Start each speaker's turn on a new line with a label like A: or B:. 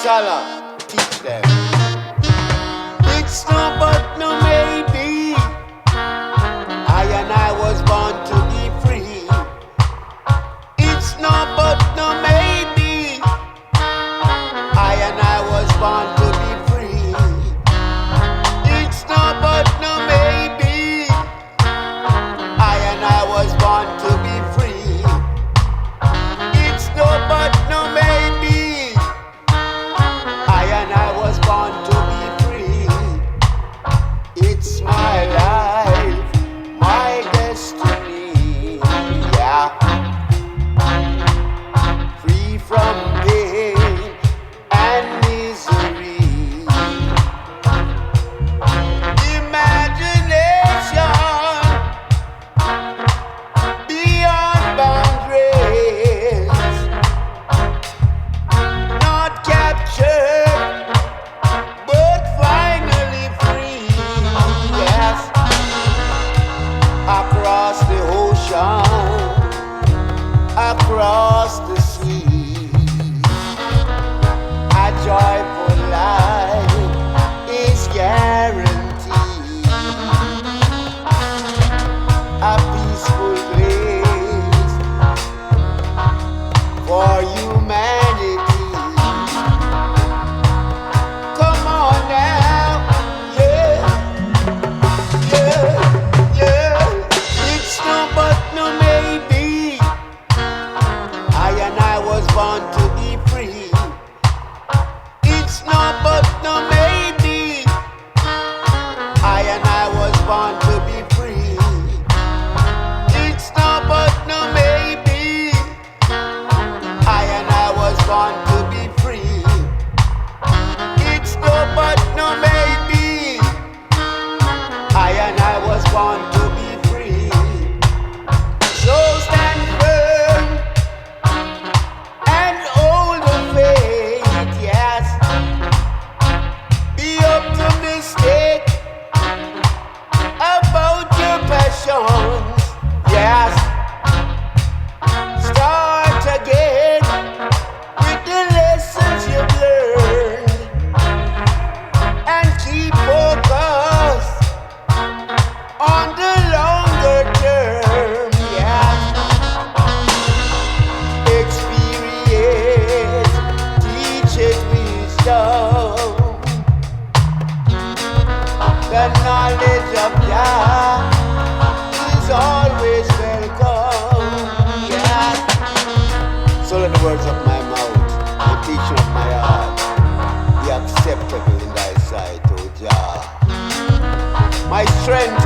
A: Alla, teach them. It's no but no maybe. I and I was born to be free. It's no but no maybe. I and I was born to be free. It's no but no maybe. I and I was born to be free. It's no but no maybe. I and I was born to be free. It's my life, my destiny, yeah. Free from pain and misery. Imagination beyond boundaries. Not captured, but finally free. Yes, across the ocean, across the sea, a joyful life is guaranteed. A peaceful place for humanity. Come on now, yeah, yeah, yeah. It's no but no maybe. I and I was born to be free. It's no but no maybe. I and I was born to be free. It's no but no maybe. I and I was born to be free. It's no but no maybe. I and I was born to be free. So stand firm and hold the faith, yes. Be optimistic about your passions, yes. Start again with the lessons you've learned and keep focused on the longer term, yeah. Experience teaches wisdom. The knowledge of Jah is always welcome, yeah. So let the words of my mouth, the teaching of my heart, be acceptable in thy sight, O Jah. My strength